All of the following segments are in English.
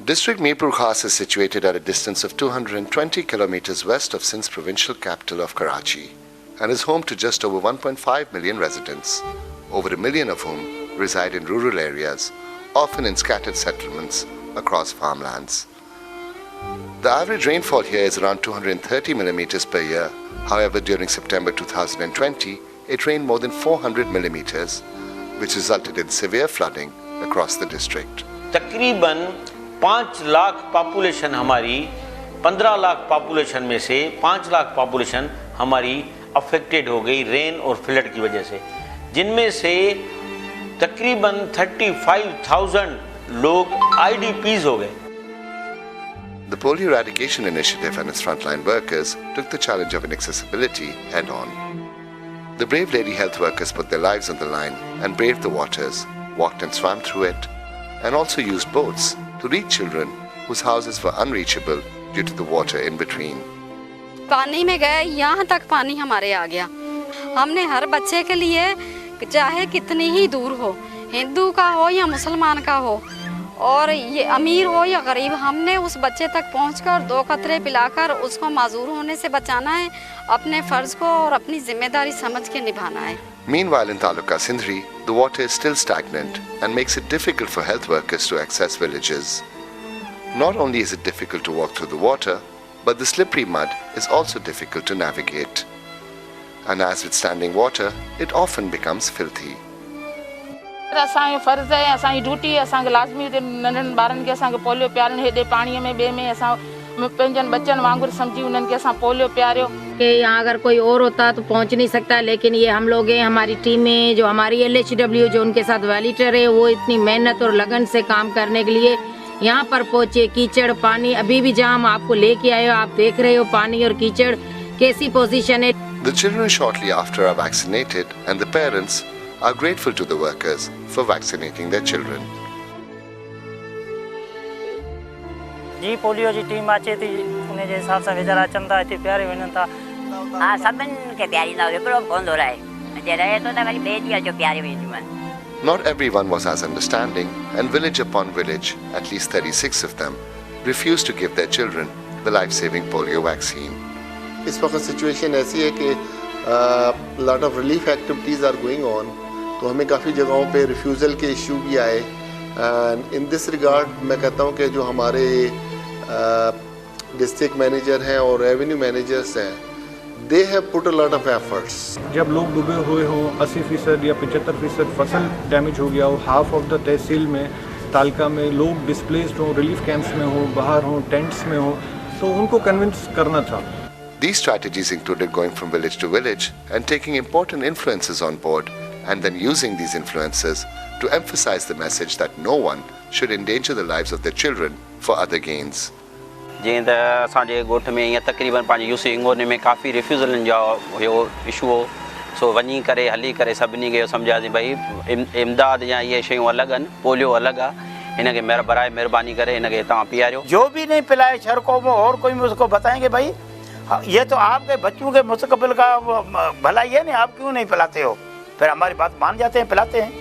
District Mirpur Khas is situated at a distance of 220 kilometers west of Sindh's provincial capital of Karachi and is home to just over 1.5 million residents, over 1 million of whom reside in rural areas, often in scattered settlements across farmlands. The average rainfall here is around 230 millimeters per year. However, during September 2020, it rained more than 400 millimeters, which resulted in severe flooding across the district. तकरीबन 5 lakh population हमारी 15 lakh population में से 5 lakh population हमारी affected हो गई rain और flood की वजह से, जिनमें से तकरीबन 35,000 लोग IDPs हो गए. The Polio Eradication Initiative and its frontline workers took the challenge of inaccessibility head on. The brave lady health workers put their lives on the line and braved the waters, walked and swam through it, and also used boats to reach children whose houses were unreachable due to the water in between. पानी में गए, यहाँ तक पानी हमारे आ गया. हमने हर बच्चे के लिए, चाहे कितनी ही दूर हो, हिंदू का हो या मुसलमान का हो, और ये अमीर हो या गरीब, हमने उस बच्चे तक पहुंचकर 2 कतरे पिलाकर उसको माजूर होने से बचाना है. अपने फर्ज को और अपनी जिम्मेदारी समझ के निभाना है. Meanwhile, in Taluka Sindri, the water is still stagnant and makes it difficult for health workers to access villages. Not only is it difficult to walk through the water, but the slippery mud is also difficult to navigate. And as with standing water, it often becomes filthy. असांजो फर्ज़ है, असांजी duty है, असांखे लाज़मी नंढनि ॿारनि खे असांखे पोलियो पियारणु. हेॾे पाणीअ में ॿिए में असां पंहिंजनि बच्चनि वांगुरु सम्झी उन्हनि खे असां पोलियो पियारियो. कि यहाँ अगर कोई और होता तो पहुँच नहीं सकता, लेकिन ये हम लोग हैं, हमारी टीमें, जो हमारी LHW जो उनके साथ वॉलंटियर है, वो इतनी मेहनत और लगन से काम करने के लिए यहाँ पर पहुँचे. कीचड़ पानी अभी भी जहाँ हम आपको लेके आए हो, आप देख रहे हो पानी और कीचड़ कैसी पोजीशन है. The children shortly after are vaccinated and the parents are grateful to the workers for vaccinating their children. जी पोलियो जी टीम अचे थी, उन जे हिसाब सां वीचारा अचनि था, हिते प्यारे वञनि था. हाँ, सभिनि खे प्यारींदा, हिकिड़ो पवंदो रहे, जे रहे थो त वरी ॿिए ॾींहं जो प्यारे वेंदियूं आहिनि. Not everyone was as understanding, and village upon village, at least 36 of them, refused to give their children the life-saving polio vaccine. इस वक्त सिचुएशन ऐसी है कि lot of relief activities are going on, तो हमें काफ़ी जगहों पे रिफ्यूज़ल के इशू भी आए. एंड इन दिस रिगार्ड मैं कहता हूँ कि जो हमारे डिस्ट्रिक्ट मैनेजर हैं और रेवेन्यू मैनेजर्स हैं, they have put a lot of efforts. जब लोग डूबे हुए हों, 80% या 75% फसल डैमेज हो गया हो, हाफ ऑफ द तहसील में, तालका में लोग डिस्प्लेस्ड हों, रिलीफ कैंप्स में हों, बाहर हों, टेंट्स में हों, तो उनको कन्विंस करना था. These strategies included going from village to village and taking important influences on board, and then using these influences to emphasize the message that no one should endanger the lives of their children for other gains. जीअं त असांजे ॻोठ में ईअं तक़रीबन पंहिंजे UC इंगोने में काफ़ी रिफ्यूज़लनि जो हुयो इशू हो. सो वञी करे हली करे सभिनी खे सम्झासीं भई इमदाद या इहे शयूं अलॻि आहिनि, पोलियो अलॻि आहे, हिन खे बराए महिरबानी करे हिन खे तव्हां पीआरियो. जो भी नहीं पिलाए शहर को और कोई उसको बताएंगे भाई ये तो आपके बच्चों के मुस्तकबिल का भलाई है, नहीं आप क्यों नहीं पिलाते हो? फिर हमारी बात मान जाते हैं, पिलाते हैं.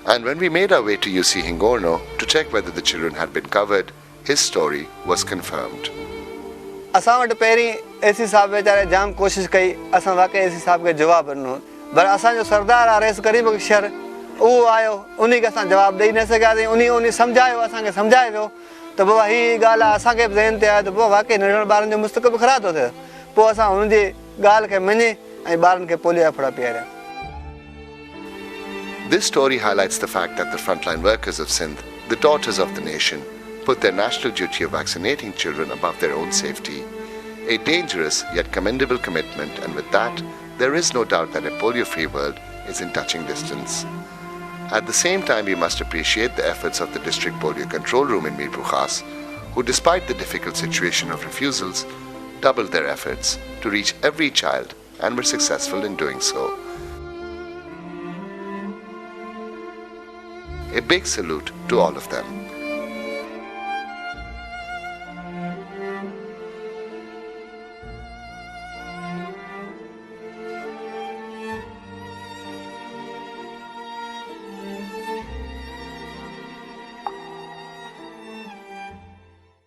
And when we made our way to UC Hingorno to check whether the children had been covered, his story was confirmed. असां वटि पहिरीं AC साहब वीचारे जाम कोशिशि कई, असां वाक़ई AC साहब खे जवाबु ॾिनो, पर असांजो सरदार आहे रेस गरीब शहर, उहो आयो, उन खे असां जवाबु ॾेई न सघियासीं. उन सम्झायो, असांखे सम्झाए वियो त बाबा हीअ ॻाल्हि आहे, असांखे बि ज़हन ते आहे त पोइ वाक़ई नंढनि ॿारनि जो मुस्तक़बिल ख़राबु थो थिए. पोइ असां हुनजी ॻाल्हि खे मञे ऐं ॿारनि खे पोलियो जा फड़ा पीआरिया. This story highlights the fact that the frontline workers of Sindh, the daughters of the nation, put their national duty of vaccinating children above their own safety. A dangerous yet commendable commitment, and with that, there is no doubt that a polio-free world is in touching distance. At the same time, we must appreciate the efforts of the District Polio Control Room in Mirpur Khas, who despite the difficult situation of refusals, doubled their efforts to reach every child and were successful in doing so. A big salute to all of them.